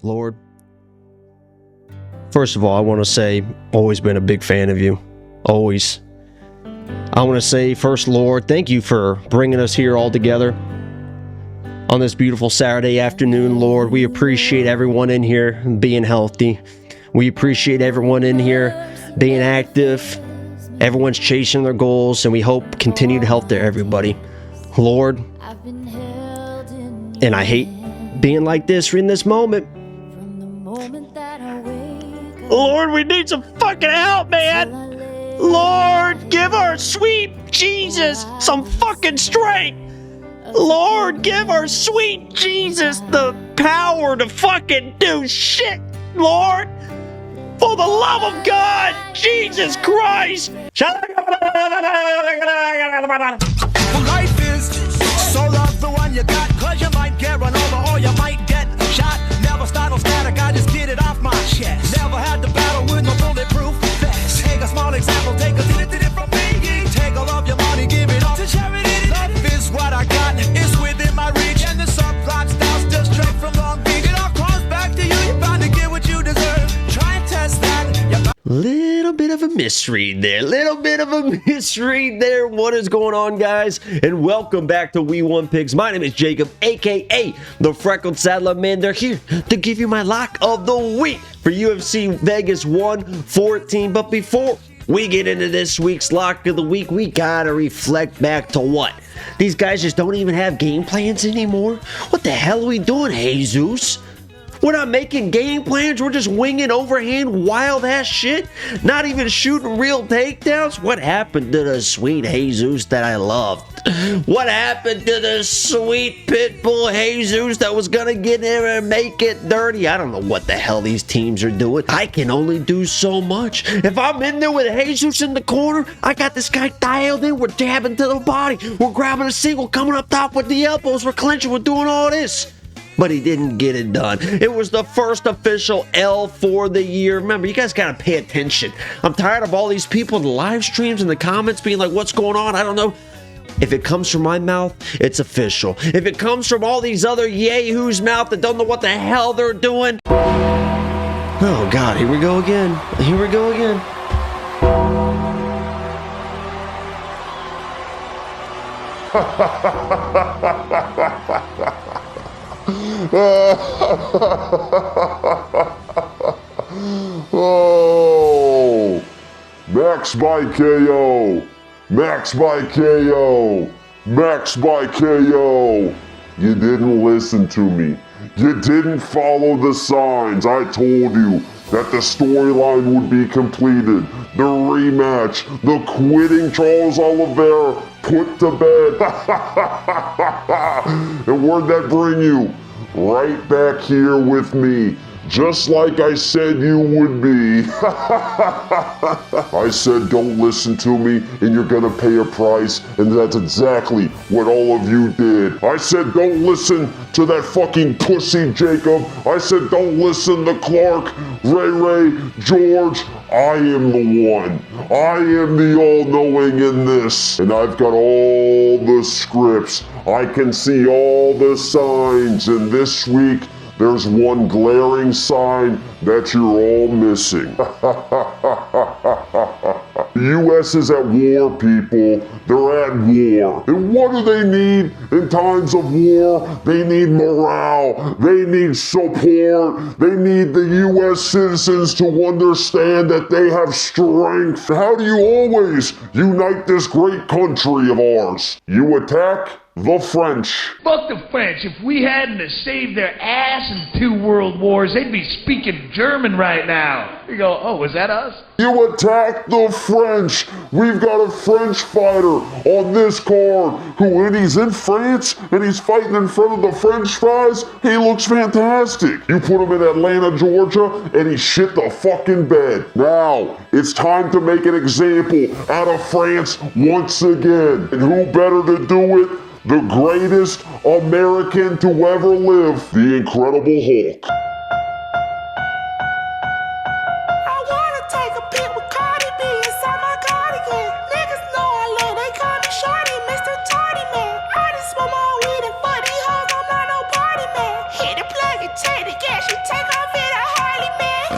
Lord, first of all, I want to say, always been a big fan of you. Always. I want to say, first, Lord, thank you for bringing us here all together on this beautiful Saturday afternoon, Lord. We appreciate everyone in here being healthy. We appreciate everyone in here being active. Everyone's chasing their goals, and we hope continued health to everybody. Lord, and I hate being like this in this moment. Lord, we need some fucking help, man. Lord, give our sweet Jesus some fucking strength. Lord, give our sweet Jesus the power to fucking do shit, Lord. For the love of God, Jesus Christ. Life is so love the one you got, cause you might get run over or you might get shot. Never start no static, I just get it off my chest. Never had to battle with no bulletproof vest. Take a small example, take a did it from me. Take all of your money, give it all to charity. Love is what I got, it's within my reach. And the subplot styles just straight from Long Beach. It all comes back to you, you're bound to get what you deserve. Try and test that. Little bit of a misread there. What is going on, guys? And welcome back to We Want Picks. My name is Jacob, aka the Freckled Saddler Man. They're here to give you my lock of the week for UFC Vegas 114. But before we get into this week's lock of the week, we gotta reflect back to what? These guys just don't even have game plans anymore? What the hell are we doing, Jesus? We're not making game plans. We're just winging overhand wild ass shit. Not even shooting real takedowns. What happened to the sweet Jesus that I loved? What happened to the sweet pitbull Jesus that was gonna get in there and make it dirty? I don't know what the hell these teams are doing. I can only do so much. If I'm in there with Jesus in the corner, I got this guy dialed in. We're jabbing to the body. We're grabbing a single, coming up top with the elbows. We're clinching. We're doing all this. But he didn't get it done. It was the first official L for the year. Remember, you guys gotta pay attention. I'm tired of all these people in the live streams and the comments being like, what's going on? I don't know. If it comes from my mouth, it's official. If it comes from all these other yahoos' mouth that don't know what the hell they're doing. Oh God, here we go again. Oh, Max by KO, Max by KO, Max by KO. You didn't listen to me. You didn't follow the signs. I told you that the storyline would be completed. The rematch, the quitting Charles Oliveira put to bed. And where'd that bring you? Right back here with me. Just like I said you would be. I said don't listen to me and you're gonna pay a price, and that's exactly what all of you did. I said don't listen to that fucking pussy Jacob. I said don't listen to Clark, Ray, George. I am the one. I am the all-knowing in this. And I've got all the scripts. I can see all the signs, and this week there's one glaring sign that you're all missing. The U.S. is at war, people. They're at war. And what do they need in times of war? They need morale. They need support. They need the U.S. citizens to understand that they have strength. How do you always unite this great country of ours? You attack the French. Fuck the French. If we hadn't saved their ass in 2 world wars, they'd be speaking German right now. You go, oh, was that us? You attack the French. We've got a French fighter on this card who, when he's in France and he's fighting in front of the French fries, he looks fantastic. You put him in Atlanta, Georgia, and he shit the fucking bed. Now, it's time to make an example out of France once again. And who better to do it? The greatest American to ever live, the Incredible Hulk. I wanna take a pic with Cardi B inside my cardigan. Niggas know I love, they call me Shorty, Mr. Tardy Man. I just smoke my weed and fuck these hoes, I'm not no party man. Hit the plug can take the gas, you take off in a Harley, man.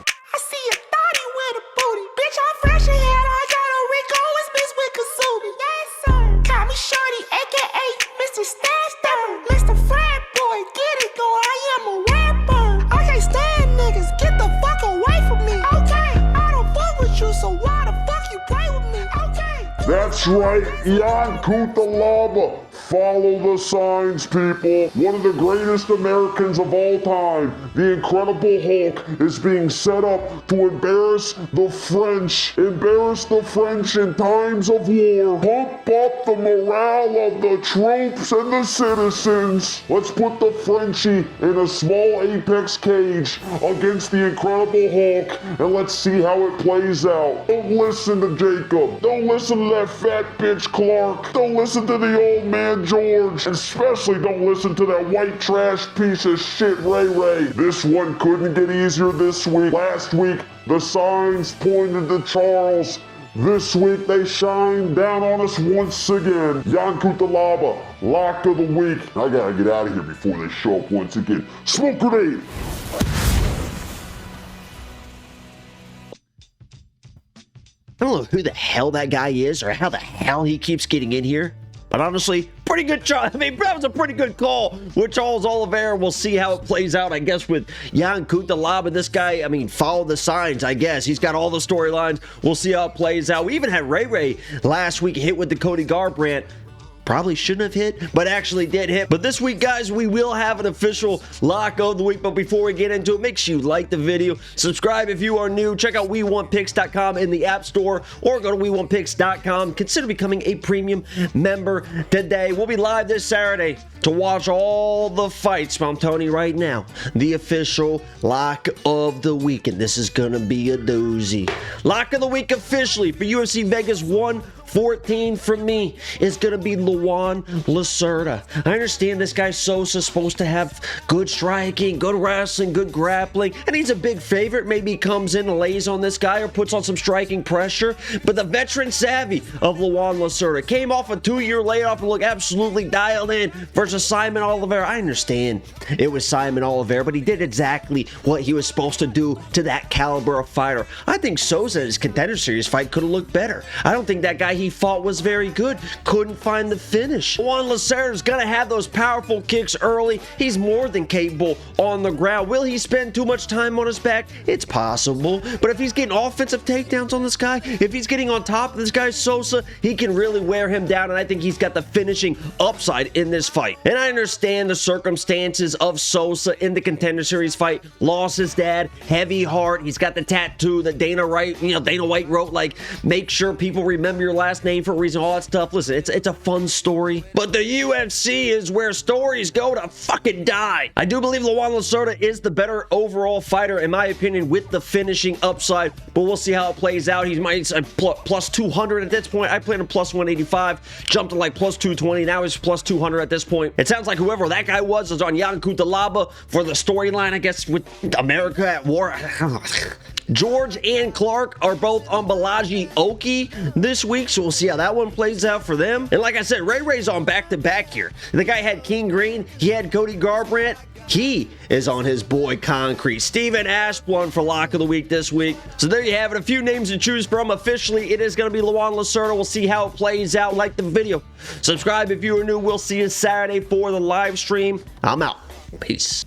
I see a thotty with a booty. Bitch, I'm fresh ahead. I got a Rico, it's mixed with Kasumi. Yes, sir. Call me Shorty, aka Mr. Stash Dapper. Mr. Frat Boy, get it going. I am a rapper. I can't stand niggas. Get the fuck away from me. Okay, I don't fuck with you, so why the fuck you play with me? Okay. That's right, Yankutalaba. Follow the signs, people. One of the greatest Americans of all time, the Incredible Hulk, is being set up to embarrass the French. Embarrass the French in times of war. Pump up the morale of the troops and the citizens. Let's put the Frenchie in a small apex cage against the Incredible Hulk, and let's see how it plays out. Don't listen to Jacob. Don't listen to that fat bitch Clark. Don't listen to the old man George. And especially don't listen to that white trash piece of shit Ray Ray. This one couldn't get easier this week. Last week, the signs pointed to Charles. This week, they shine down on us once again. Yankutalaba, lock of the week. I gotta get out of here before they show up once again. Smoke grenade! I don't know who the hell that guy is or how the hell he keeps getting in here. But honestly, pretty good try. I mean, that was a pretty good call with Charles Oliveira. We'll see how it plays out, I guess, with Yankutalaba. This guy, I mean, follow the signs, I guess. He's got all the storylines. We'll see how it plays out. We even had Ray Ray last week hit with the Cody Garbrandt. Probably shouldn't have hit, but actually did hit. But this week, guys, we will have an official lock of the week. But before we get into it, make sure you like the video, subscribe if you are new, check out WeWantPicks.com in the App Store, or go to WeWantPicks.com. Consider becoming a premium member today. We'll be live this Saturday to watch all the fights. I'm telling you right now, the official lock of the week, and this is gonna be a doozy. Lock of the week officially for UFC Vegas 114 from me is gonna be Luan Lacerda. I understand this guy Sosa's supposed to have good striking, good wrestling, good grappling, and he's a big favorite. Maybe he comes in and lays on this guy or puts on some striking pressure, but the veteran savvy of Luan Lacerda came off a 2-year layoff and looked absolutely dialed in versus Simon Oliveira. I understand it was Simon Oliveira, but he did exactly what he was supposed to do to that caliber of fighter. I think Sosa's Contender Series fight could have looked better. I don't think that guy he fought was very good. Couldn't find the finish. Luan Lacerda's gonna have those powerful kicks early. He's more than capable on the ground. Will he spend too much time on his back? It's possible. But if he's getting offensive takedowns on this guy, if he's getting on top of this guy Sosa, he can really wear him down, and I think he's got the finishing upside in this fight. And I understand the circumstances of Sosa in the Contender Series fight. Lost his dad, heavy heart. He's got the tattoo that Dana White wrote, like, make sure people remember your last name for a reason, all that stuff. Listen, it's a fun story, but the UFC is where stories go to fucking die. I do believe Luan Lacerda is the better overall fighter, in my opinion, with the finishing upside, but we'll see how it plays out. He might plus 200 at this point. I played him plus 185, jumped to like plus 220. Now he's plus 200 at this point. It sounds like whoever that guy was is on Yankutalaba for the storyline, I guess, with America at war. George and Clark are both on Balaji Oki this week, so we'll see how that one plays out for them. And like I said, Ray Ray's on back-to-back here. The guy had King Green, he had Cody Garbrandt. He is on his boy Concrete. Steven Ashbourne for Lock of the Week this week. So there you have it. A few names to choose from. Officially, it is going to be Luan Lacerda. We'll see how it plays out. Like the video. Subscribe if you are new. We'll see you Saturday for the live stream. I'm out. Peace.